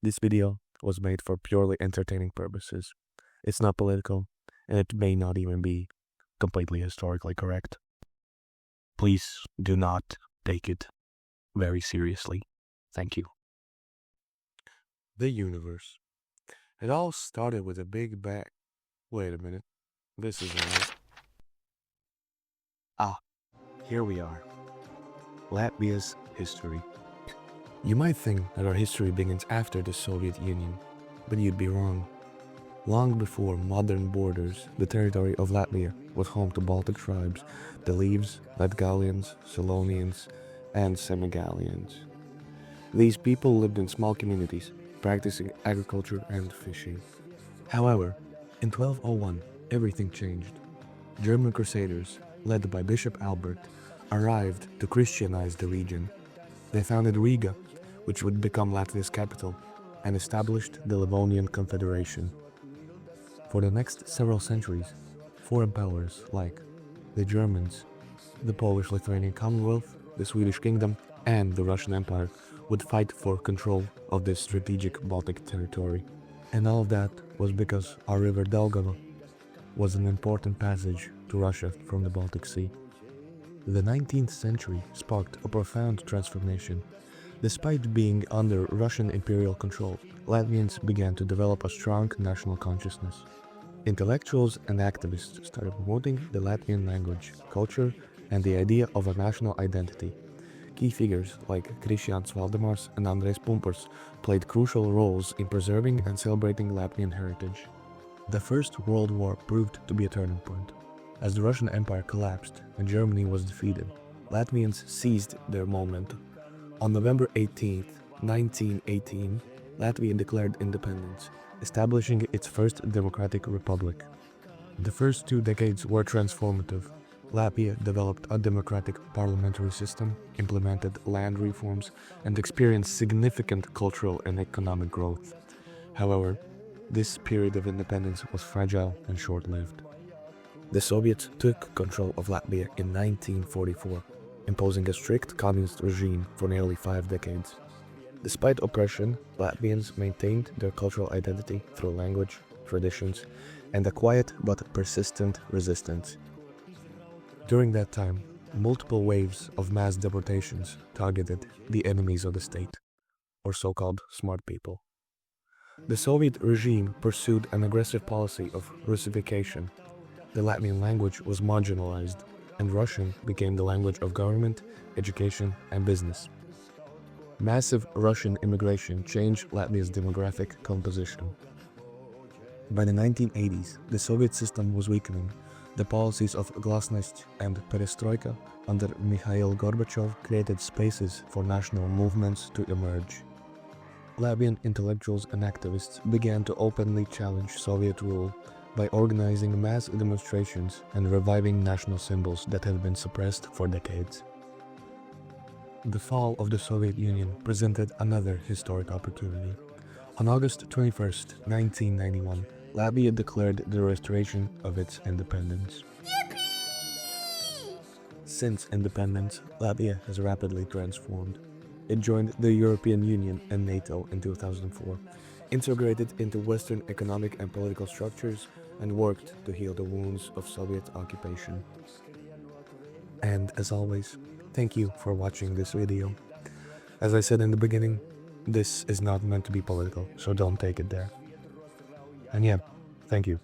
This video was made for purely entertaining purposes. It's not political, and it may not even be completely historically correct. Please do not take it very seriously. Thank you. The universe. It all started with a big bang. Wait a minute. This isn't right. Here we are. Latvia's history. You might think that our history begins after the Soviet Union, but you'd be wrong. Long before modern borders, the territory of Latvia was home to Baltic tribes, the Leaves, Latgalians, Salonians, and Semigalians. These people lived in small communities, practicing agriculture and fishing. However, in 1201, everything changed. German crusaders, led by Bishop Albert, arrived to Christianize the region. They founded Riga, which would become Latvia's capital, and established the Livonian Confederation. For the next several centuries, foreign powers like the Germans, the Polish-Lithuanian Commonwealth, the Swedish Kingdom, and the Russian Empire would fight for control of this strategic Baltic territory. And all of that was because our river Daugava was an important passage to Russia from the Baltic Sea. The 19th century sparked a profound transformation. Despite being under Russian imperial control, Latvians began to develop a strong national consciousness. Intellectuals and activists started promoting the Latvian language, culture, and the idea of a national identity. Key figures like Krišjāns Valdemārs and Andrejs Pumpurs played crucial roles in preserving and celebrating Latvian heritage. The First World War proved to be a turning point. As the Russian Empire collapsed and Germany was defeated, Latvians seized their moment. On November 18, 1918, Latvia declared independence, establishing its first democratic republic. The first 2 decades were transformative. Latvia developed a democratic parliamentary system, implemented land reforms, and experienced significant cultural and economic growth. However, this period of independence was fragile and short-lived. The Soviets took control of Latvia in 1944, imposing a strict communist regime for nearly 5 decades. Despite oppression, Latvians maintained their cultural identity through language, traditions, and a quiet but persistent resistance. During that time, multiple waves of mass deportations targeted the enemies of the state, or so-called smart people. The Soviet regime pursued an aggressive policy of Russification. The Latvian language was marginalized, and Russian became the language of government, education, and business. Massive Russian immigration changed Latvia's demographic composition. By the 1980s, the Soviet system was weakening. The policies of Glasnost and Perestroika under Mikhail Gorbachev created spaces for national movements to emerge. Latvian intellectuals and activists began to openly challenge Soviet rule by organizing mass demonstrations and reviving national symbols that had been suppressed for decades. The fall of the Soviet Union presented another historic opportunity. On August 21, 1991, Latvia declared the restoration of its independence. Yippee! Since independence, Latvia has rapidly transformed. It joined the European Union and NATO in 2004, integrated into Western economic and political structures, and worked to heal the wounds of Soviet occupation. And as always, thank you for watching this video. As I said in the beginning, this is not meant to be political, so don't take it there. And yeah, thank you.